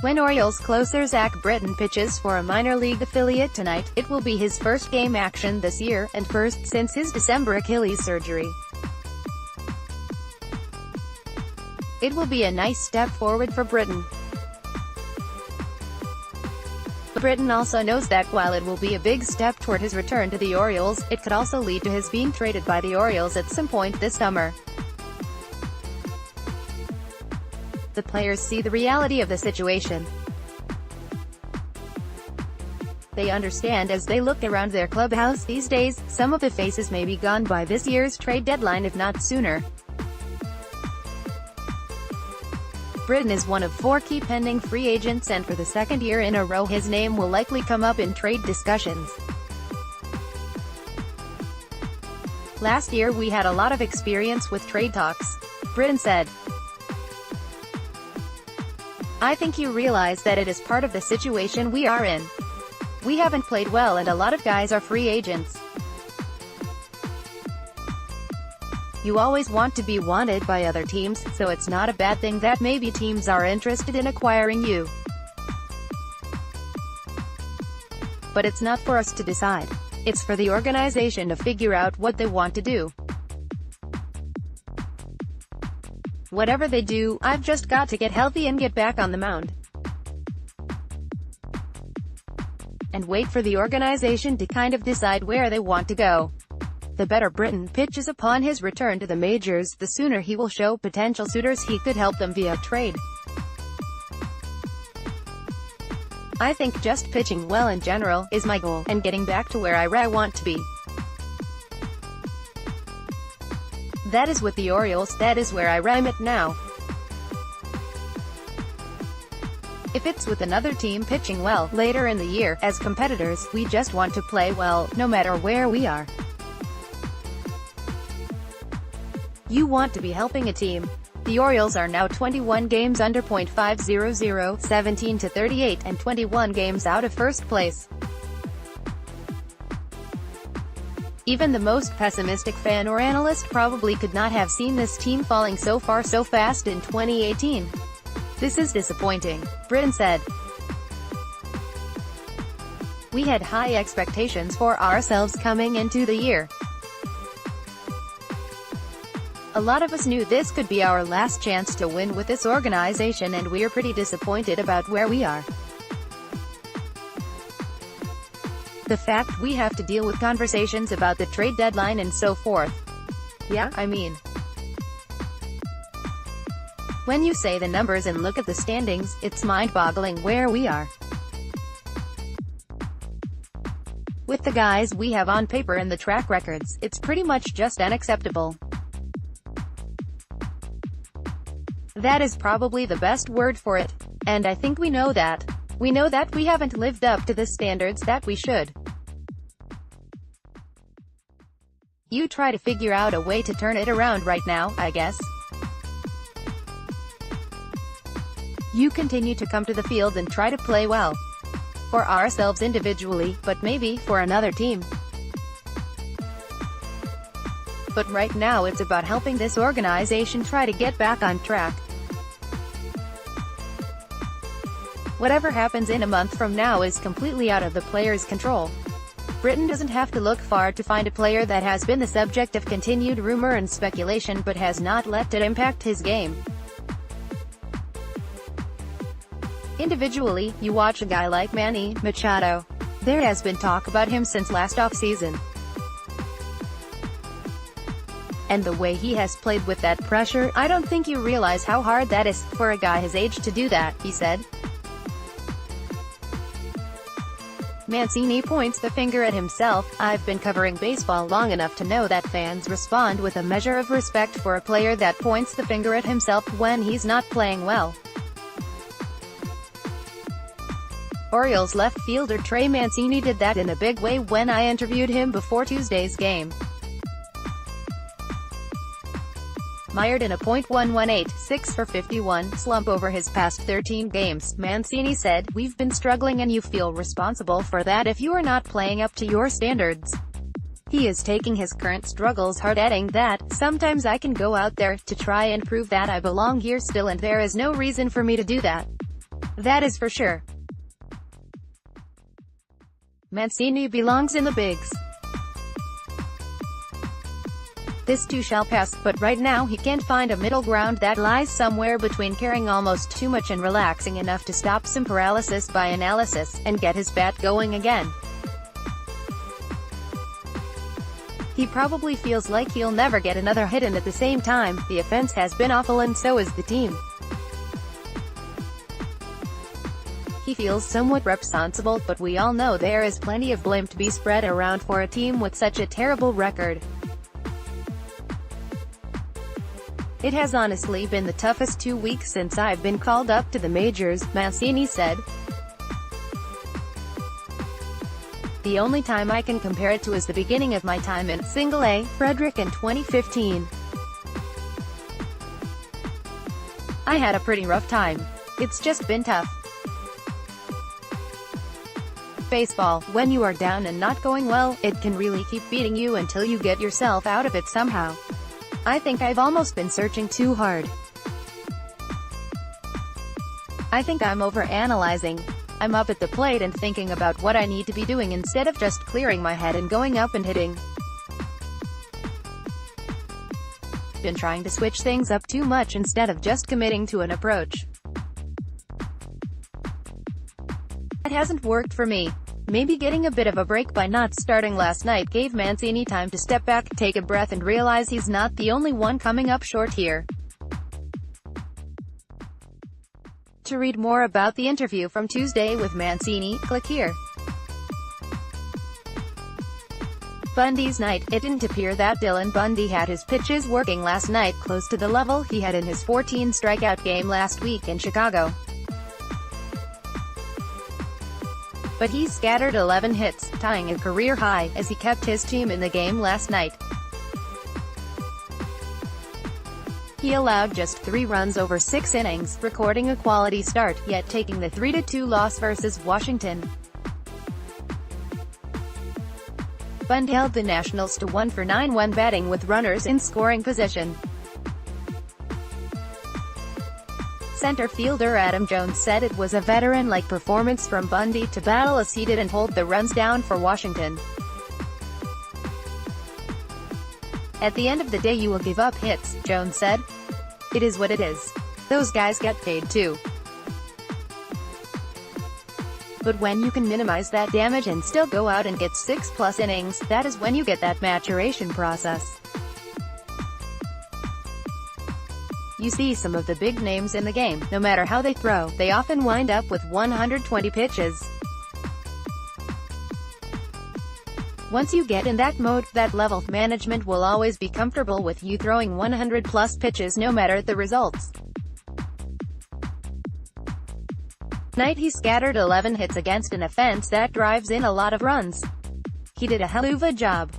When Orioles closer Zach Britton pitches for a minor league affiliate tonight, it will be his first game action this year, and first since his December Achilles surgery. It will be a nice step forward for Britton. Britton also knows that while it will be a big step toward his return to the Orioles, it could also lead to his being traded by the Orioles at some point this summer. The players see the reality of the situation. They understand as they look around their clubhouse these days, some of the faces may be gone by this year's trade deadline if not sooner. Britton is one of 4 key pending free agents, and for the second year in a row his name will likely come up in trade discussions. Last year we had a lot of experience with trade talks, Britton said. I think you realize that it is part of the situation we are in. We haven't played well and a lot of guys are free agents. You always want to be wanted by other teams, so it's not a bad thing that maybe teams are interested in acquiring you. But it's not for us to decide. It's for the organization to figure out what they want to do. Whatever they do, I've just got to get healthy and get back on the mound. And wait for the organization to kind of decide where they want to go. The better Britton pitches upon his return to the majors, the sooner he will show potential suitors he could help them via trade. I think just pitching well in general is my goal, and getting back to where I want to be. That is with the Orioles, that is where I'm at now. If it's with another team pitching well, later in the year, as competitors, we just want to play well, no matter where we are. You want to be helping a team. The Orioles are now 21 games under .500, 17-38, and 21 games out of first place. Even the most pessimistic fan or analyst probably could not have seen this team falling so far so fast in 2018. This is disappointing, Britton said. We had high expectations for ourselves coming into the year. A lot of us knew this could be our last chance to win with this organization, and we're pretty disappointed about where we are. The fact we have to deal with conversations about the trade deadline and so forth. Yeah, I mean, when you say the numbers and look at the standings, it's mind-boggling where we are. With the guys we have on paper and the track records, it's pretty much just unacceptable. That is probably the best word for it. And I think we know that. We know that we haven't lived up to the standards that we should. You try to figure out a way to turn it around right now, I guess. You continue to come to the field and try to play well. For ourselves individually, but maybe for another team. But right now it's about helping this organization try to get back on track. Whatever happens in a month from now is completely out of the player's control. Britton doesn't have to look far to find a player that has been the subject of continued rumor and speculation but has not let it impact his game. Individually, you watch a guy like Manny Machado. There has been talk about him since last off-season. And the way he has played with that pressure, I don't think you realize how hard that is for a guy his age to do that, he said. Mancini points the finger at himself. I've been covering baseball long enough to know that fans respond with a measure of respect for a player that points the finger at himself when he's not playing well. Orioles left fielder Trey Mancini did that in a big way when I interviewed him before Tuesday's game. Mired in a .118, 6 for 51 slump over his past 13 games, Mancini said, "We've been struggling and you feel responsible for that if you are not playing up to your standards." He is taking his current struggles hard, adding that, "Sometimes I can go out there to try and prove that I belong here still and there is no reason for me to do that." That is for sure. Mancini belongs in the bigs. This too shall pass, but right now he can't find a middle ground that lies somewhere between caring almost too much and relaxing enough to stop some paralysis by analysis, and get his bat going again. He probably feels like he'll never get another hit, and at the same time, the offense has been awful and so is the team. He feels somewhat responsible, but we all know there is plenty of blame to be spread around for a team with such a terrible record. It has honestly been the toughest 2 weeks since I've been called up to the majors, Mancini said. The only time I can compare it to is the beginning of my time in Single-A, Frederick in 2015. I had a pretty rough time. It's just been tough. Baseball, when you are down and not going well, it can really keep beating you until you get yourself out of it somehow. I think I've almost been searching too hard. I think I'm over-analyzing. I'm up at the plate and thinking about what I need to be doing instead of just clearing my head and going up and hitting. Been trying to switch things up too much instead of just committing to an approach. It hasn't worked for me. Maybe getting a bit of a break by not starting last night gave Mancini time to step back, take a breath and realize he's not the only one coming up short here. To read more about the interview from Tuesday with Mancini, click here. Bundy's night. It didn't appear that Dylan Bundy had his pitches working last night close to the level he had in his 14-strikeout game last week in Chicago. But he scattered 11 hits, tying a career high, as he kept his team in the game last night. He allowed just 3 runs over 6 innings, recording a quality start, yet taking the 3-2 loss versus Washington. Bundy held the Nationals to 1 for 9 when batting with runners in scoring position. Center fielder Adam Jones said it was a veteran-like performance from Bundy to battle as he did and hold the runs down for Washington. At the end of the day you will give up hits, Jones said. It is what it is. Those guys get paid too. But when you can minimize that damage and still go out and get 6+ innings, that is when you get that maturation process. You see some of the big names in the game, no matter how they throw, they often wind up with 120 pitches. Once you get in that mode, that level, management will always be comfortable with you throwing 100+ pitches no matter the results. Tonight he scattered 11 hits against an offense that drives in a lot of runs. He did a hell of a job.